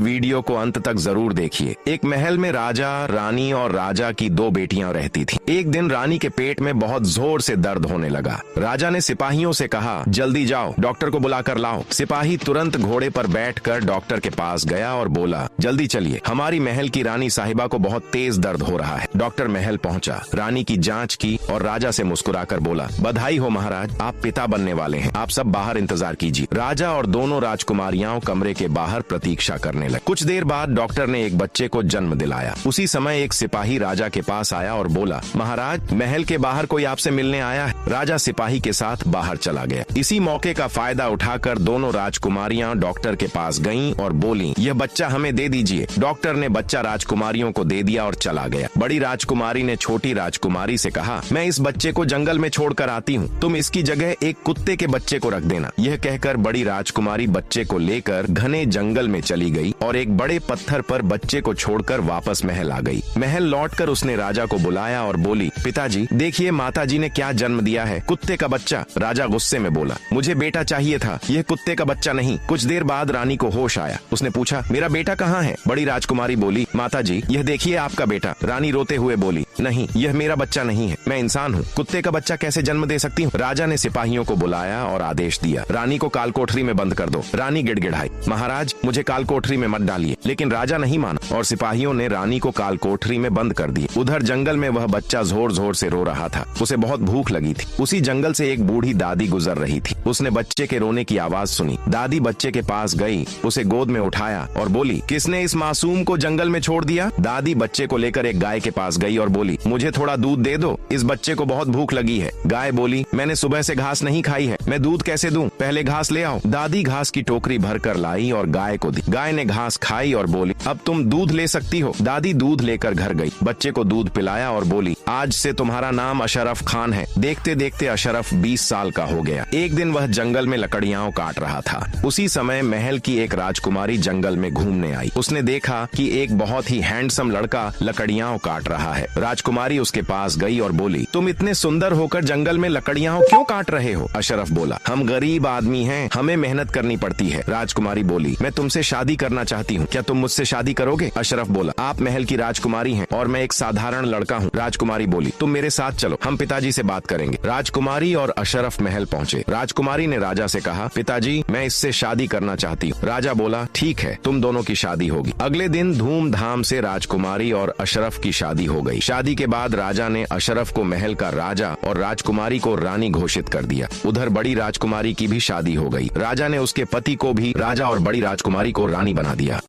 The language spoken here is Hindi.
वीडियो को अंत तक जरूर देखिए। एक महल में राजा, रानी और राजा की दो बेटियां रहती थीं। एक दिन रानी के पेट में बहुत जोर से दर्द होने लगा। राजा ने सिपाहियों से कहा, जल्दी जाओ, डॉक्टर को बुलाकर लाओ। सिपाही तुरंत घोड़े पर बैठकर डॉक्टर के पास गया और बोला, जल्दी चलिए, हमारी महल की रानी साहिबा को बहुत तेज दर्द हो रहा है। डॉक्टर महल पहुंचा, रानी की जांच की और राजा से मुस्कुराकर बोला, बधाई हो महाराज, आप पिता बनने वाले हैं। आप सब बाहर इंतजार कीजिए। राजा और दोनों राजकुमारियां कमरे के बाहर प्रतीक्षा करने लगे। कुछ देर बाद डॉक्टर ने एक बच्चे को जन्म दिलाया। उसी समय एक सिपाही राजा के पास आया और बोला, महाराज, महल के बाहर कोई आपसे मिलने आया है। राजा सिपाही के साथ बाहर चला गया। इसी मौके का फायदा उठाकर दोनों राजकुमारियां डॉक्टर के पास गईं और बोलीं, यह बच्चा हमें दे दीजिए। डॉक्टर ने बच्चा राजकुमारियों को दे दिया और चला गया। बड़ी राजकुमारी ने छोटी राजकुमारी से कहा, मैं इस बच्चे को जंगल में छोड़कर आती हूँ, तुम इसकी जगह एक कुत्ते के बच्चे को रख देना। यह कहकर बड़ी राजकुमारी बच्चे को लेकर घने जंगल में चली गई और एक बड़े पत्थर पर बच्चे को छोड़कर वापस महल आ गई। महल लौटकर उसने राजा को बुलाया और बोली, पिताजी, देखिए माताजी ने क्या जन्म दिया है, कुत्ते का बच्चा। राजा गुस्से में बोला, मुझे बेटा चाहिए था, यह कुत्ते का बच्चा नहीं। कुछ देर बाद रानी को होश आया। उसने पूछा, मेरा बेटा कहाँ है? बड़ी राजकुमारी बोली, माताजी, यह देखिए आपका बेटा। रानी रोते हुए बोली, नहीं, यह मेरा बच्चा नहीं है, मैं इंसान हूँ, कुत्ते का बच्चा कैसे जन्म दे सकती हूँ? राजा ने सिपाहियों को बुलाया और आदेश दिया, रानी को कालकोठरी में बंद कर दो। रानी गिड़गिड़ाई, महाराज, मुझे कालकोठरी में मत डालिए। लेकिन राजा नहीं माना और सिपाहियों ने रानी को कालकोठरी में बंद कर दिया। उधर जंगल में वह बच्चा जोर जोर से रो रहा था। उसे बहुत भूख लगी थी। उसी जंगल से एक बूढ़ी दादी गुजर रही थी। उसने बच्चे के रोने की आवाज सुनी। दादी बच्चे के पास गई, उसे गोद में उठाया और बोली, किसने इस मासूम को जंगल में छोड़ दिया? दादी बच्चे को लेकर एक गाय के पास गई और बोली, मुझे थोड़ा दूध दे दो, इस बच्चे को बहुत भूख लगी है। गाय बोली, मैंने सुबह से घास नहीं खाई है, मैं दूध कैसे दूं? पहले घास ले आओ। दादी घास की टोकरी भरकर लाई और गाय को दी। गाय ने घास खाई और बोली, अब तुम दूध ले सकती हो। दादी दूध लेकर घर गई, बच्चे को दूध पिलाया और बोली, आज से तुम्हारा नाम अशरफ खान है। देखते देखते अशरफ 20 साल का हो गया। एक दिन वह जंगल में लकड़ियां काट रहा था। उसी समय महल की एक राजकुमारी जंगल में घूमने आई। उसने देखा कि एक बहुत ही हैंडसम लड़का लकड़ियां काट रहा है। राजकुमारी उसके पास गई और बोली, तुम इतने सुंदर होकर जंगल में लकड़ियां क्यों काट रहे हो? अशरफ बोला, हम गरीब आदमी हैं, हमें मेहनत करनी पड़ती है। राजकुमारी बोली, मैं तुमसे शादी करना चाहती हूँ, क्या तुम मुझसे शादी करोगे? अशरफ बोला, आप महल की राजकुमारी हैं और मैं एक साधारण लड़का हूँ। राजकुमारी बोली, तुम मेरे साथ चलो, हम पिताजी से बात करेंगे। राजकुमारी और अशरफ महल पहुँचे। राजकुमारी ने राजा से कहा, पिताजी, मैं इससे शादी करना चाहती हूँ। राजा बोला, ठीक है, तुम दोनों की शादी होगी। अगले दिन धूमधाम से राजकुमारी और अशरफ की शादी हो गई। शादी के बाद राजा ने अशरफ को महल का राजा और राजकुमारी को रानी घोषित कर दिया। उधर बड़ी राजकुमारी की भी शादी हो गई। राजा ने उसके पति को भी राजा और बड़ी राजकुमारी को रानी बना दिया।